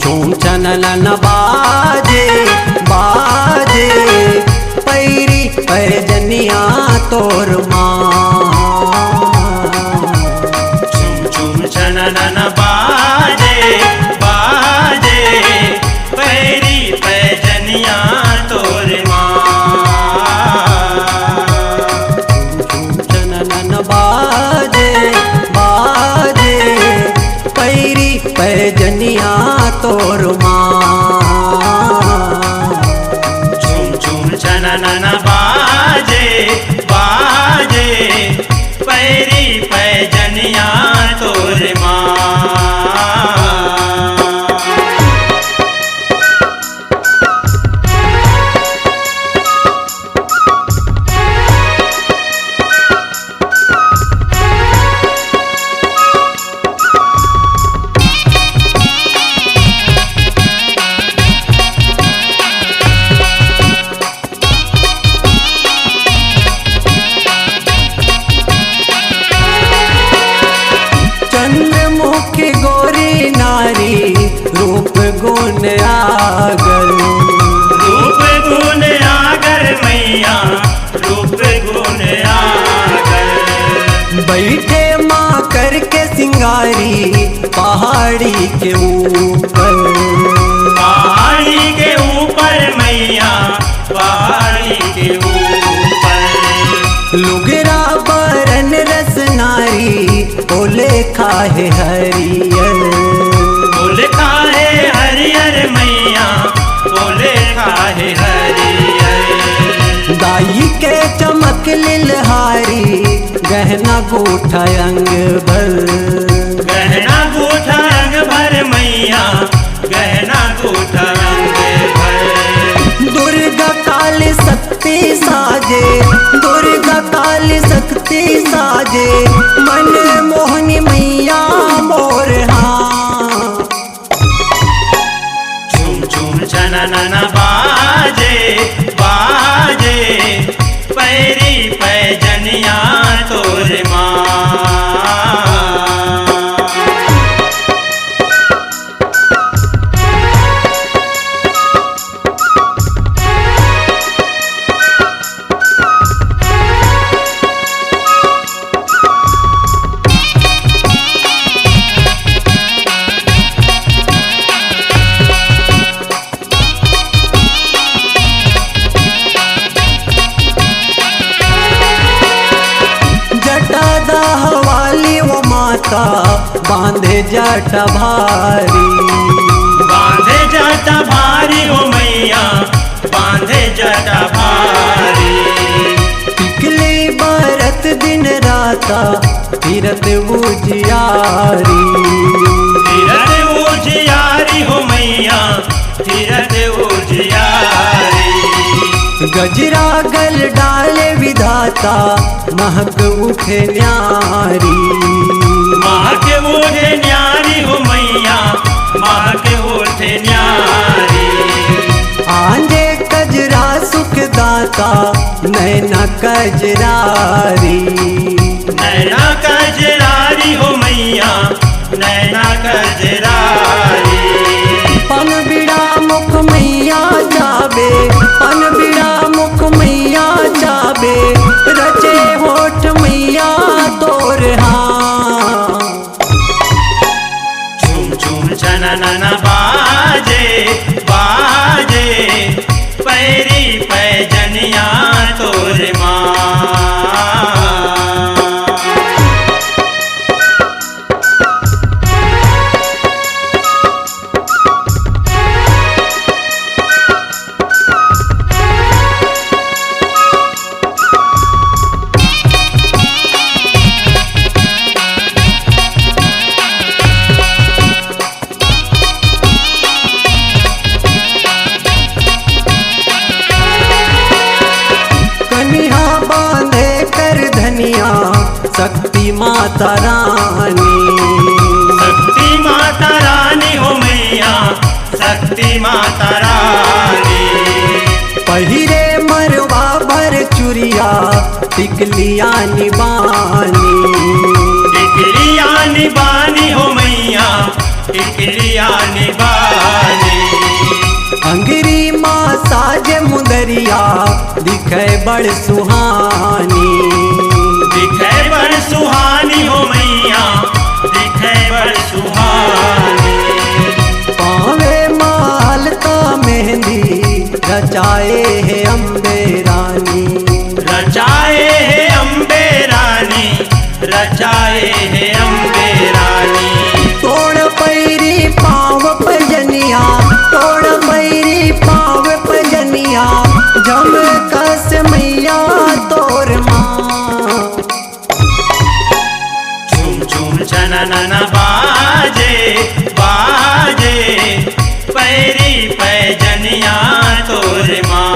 छूम चनलन बाजे बाजे पैरी पैजनिया तोर माँ। छुम छुम चनलन बाजे बाजे पैरी पैजनिया तोर माँ। छूम चनलन बाजे बाजे पैरी पैजनिया तोर माँ। छुम छुम चनलन बाजे बाजे पैरी पैजनिया तोर माँ। चंद्रमुखी गोरी नारी रूप गुण आगर। रूप गुण आगर मैया रूप गुण आगर। बैठे माँ करके सिंगारी पहाड़ी के ऊपर। पहाड़ी के ऊपर मैया पहाड़ी के ऊपर। लुगरा बरन रस नारी बोले खाहे हरियर। बोले खाहे हरियर मैया बोले खाहे हरियर। दाई के चमक लिलहारी गहना गूठा अंग भर। गहना गूठा अंग भर मैया गहना गूठा अंग भर। दुर्गा काली शक्ति साजे दुर्गा काली शक्ति साजे मन मोहनी मैया मोर हाँ। झूम झूम चनन बाजे बाजे पैरी पैजनिया तोर माँ। बांधे जाटा भारी। बांधे जाटा भारी हो मैया बांधे जाटा भारी। टिकली बरत दिन राता फिरत उजियारी। फिरत उजियारी हो मैया फिरत उजियारी। गजरा गल डाले विधाता महक उठे न्यारी। महक उठे न्यारी हो मैया महक उठे न्यारी। आंजे कजरा सुख दाता नैना कजरारी। नैना कजरारी हो मैया नैना कजरारी। पन बिड़ा मुख मैया जाबे पन बिड़ा मुख मैया जाबे रचे होठ मैया तोर हाँ। झूम झूम चनन बाजे बाजे पैरी पैजनिया तोर माँ। शक्ति माता रानी। शक्ति माता रानी हो मैया शक्ति माता रानी। पहिरे मरवा भर चुरिया टिकलिया निबानी। टिकलिया निबानी हो मैया टिकलिया बिटिया निबानी। अंगरी माँ साज मुंदरिया दिखे बड़ सुहानी। दिखे बड़ सुहानी हो मैया, दिखे बड़ सुहानी। पावे मालता मेहंदी रचाए है अम्बे रानी। रचाए है अम्बे रानी, रचाए है अम्बे रानी। तोड़ पैरी पाव पजनिया, तोड़ पैरी पाव पजनिया, जम कस मैया तोर माँ। झूम झूम छननन बाजे बाजे, पैरी पैजनिया तोर माँ।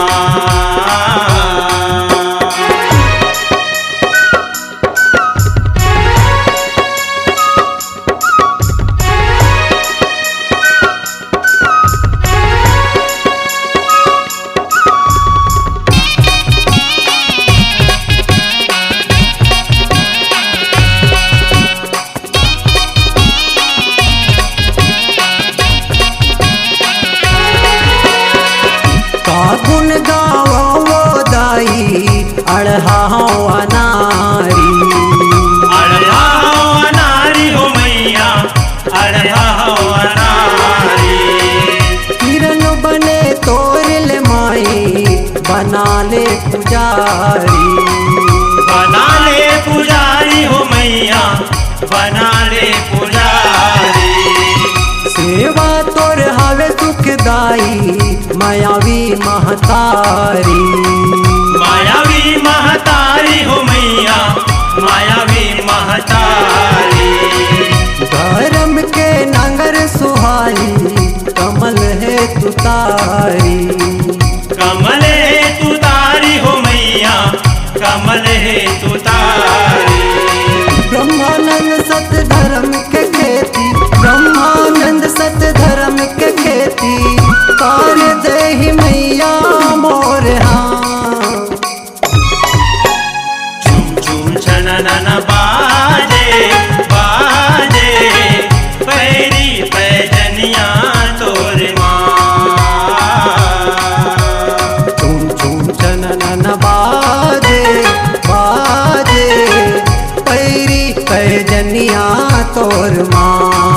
गुन गावा वो दाई अड़हाओ अनारी। अड़हाओ अनारी हो मैया, अड़हाओ अनारी। किरण बने तोरल माई बना ले पुजारी। बना ले पुजारी हो मैया, बना ले पुजारी। सेवा तोर हवे सुखदाई मायावी महतारी। मायावी महतारी हो मैया, मायावी महतारी। धर्म के नगर सुहानी कमल है तुतारी। कमल है तुतारी हो मैया, कमल है तुतारी। ब्रह्मानंद सत धर्म के खेती, ब्रह्मानंद सत धर्म के खेती, कार देहि मैया मोर हाँ। झूम झूम छननन बाजे बाजे, पैरी पैजनिया तोर माँ। झूम झूम छननन बाजे बाजे, पैरी पैजनिया तोर माँ।